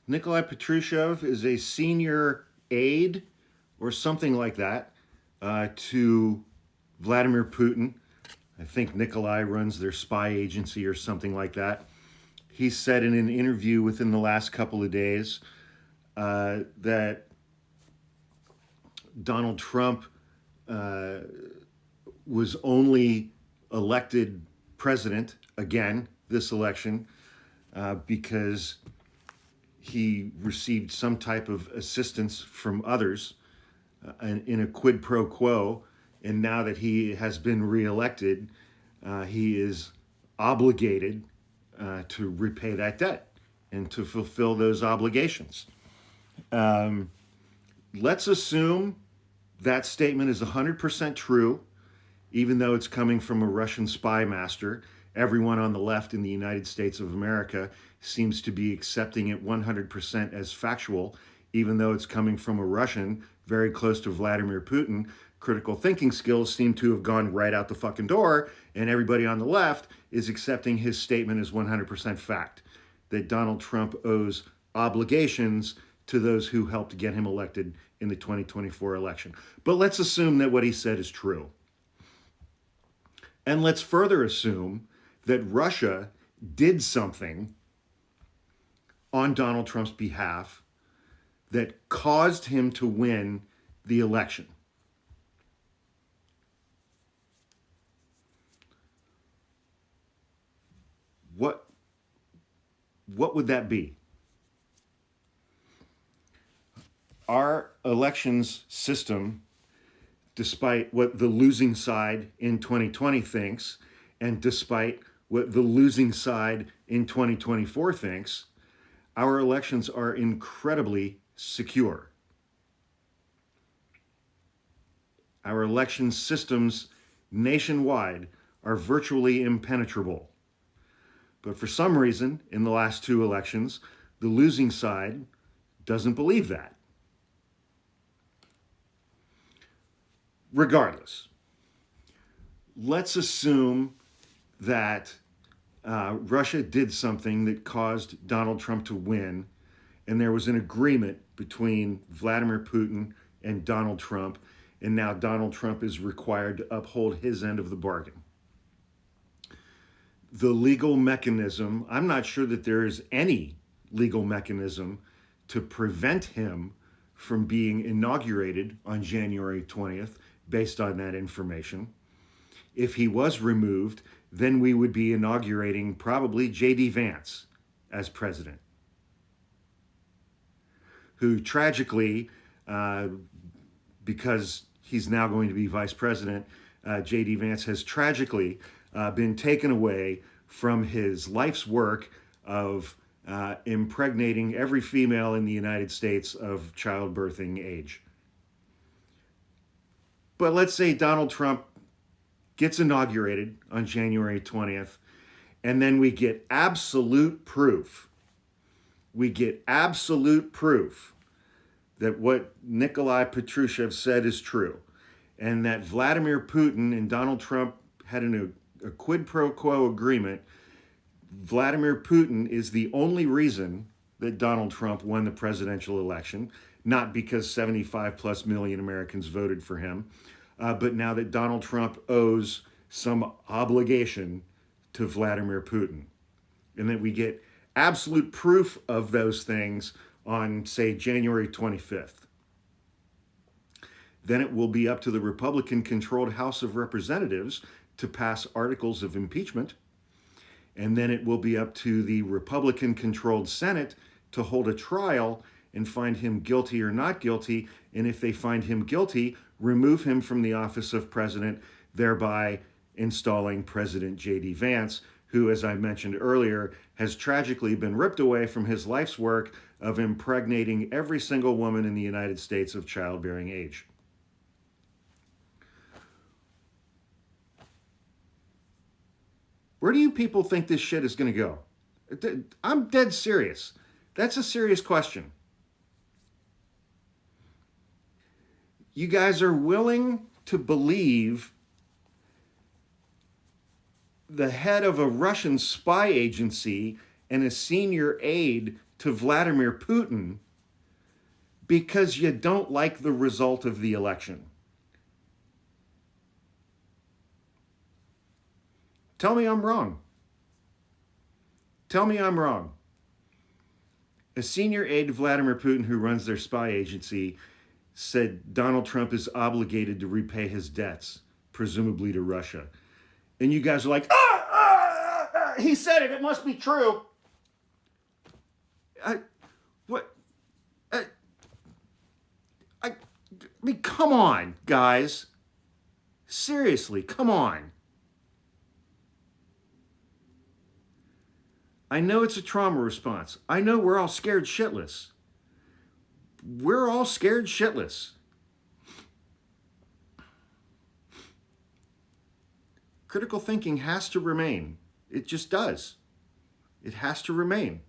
Nikolai Patrushev is a senior aide or something like that to Vladimir Putin. I think Nikolai runs their spy agency or something like that. He said in an interview within the last couple of days that Donald Trump was only elected president again this election because he received some type of assistance from others in a quid pro quo. And now that he has been reelected, he is obligated to repay that debt and to fulfill those obligations. Let's assume that statement is 100% true, even though it's coming from a Russian spy master. Everyone on the left in the United States of America seems to be accepting it 100% as factual, even though it's coming from a Russian very close to Vladimir Putin. Critical thinking skills seem to have gone right out the fucking door, and everybody on the left is accepting his statement as 100% fact, that Donald Trump owes obligations to those who helped get him elected in the 2024 election. But let's assume that what he said is true. And let's further assume that Russia did something on Donald Trump's behalf that caused him to win the election. What would that be? Our elections system, despite what the losing side in 2020 thinks, and despite what the losing side in 2024 thinks, our elections are incredibly secure. Our election systems nationwide are virtually impenetrable. But for some reason, in the last two elections, the losing side doesn't believe that. Regardless, let's assume that Russia did something that caused Donald Trump to win, and there was an agreement between Vladimir Putin and Donald Trump, and now Donald Trump is required to uphold his end of the bargain. The legal mechanism, I'm not sure that there is any legal mechanism to prevent him from being inaugurated on January 20th based on that information. If he was removed, then we would be inaugurating probably J.D. Vance as president, who tragically, because he's now going to be vice president, J.D. Vance has tragically been taken away from his life's work of impregnating every female in the United States of childbirthing age. But let's say Donald Trump gets inaugurated on January 20th, and then we get absolute proof. We get absolute proof that what Nikolai Patrushev said is true, and that Vladimir Putin and Donald Trump had a quid pro quo agreement. Vladimir Putin is the only reason that Donald Trump won the presidential election, not because 75 plus million Americans voted for him, but now that Donald Trump owes some obligation to Vladimir Putin. And that we get absolute proof of those things on, say, January 25th. Then it will be up to the Republican-controlled House of Representatives to pass articles of impeachment. And then it will be up to the Republican-controlled Senate to hold a trial and find him guilty or not guilty. And if they find him guilty, remove him from the office of president, thereby installing President J.D. Vance, who, as I mentioned earlier, has tragically been ripped away from his life's work of impregnating every single woman in the United States of childbearing age. Where do you people think this shit is going to go? I'm dead serious. That's a serious question. You guys are willing to believe the head of a Russian spy agency and a senior aide to Vladimir Putin because you don't like the result of the election. Tell me I'm wrong. Tell me I'm wrong. A senior aide to Vladimir Putin who runs their spy agency said Donald Trump is obligated to repay his debts, presumably to Russia. And you guys are like, he said it, it must be true. What? I mean, come on, guys. Seriously, come on. I know it's a trauma response. I know we're all scared shitless. We're all scared shitless. Critical thinking has to remain. It just does. It has to remain.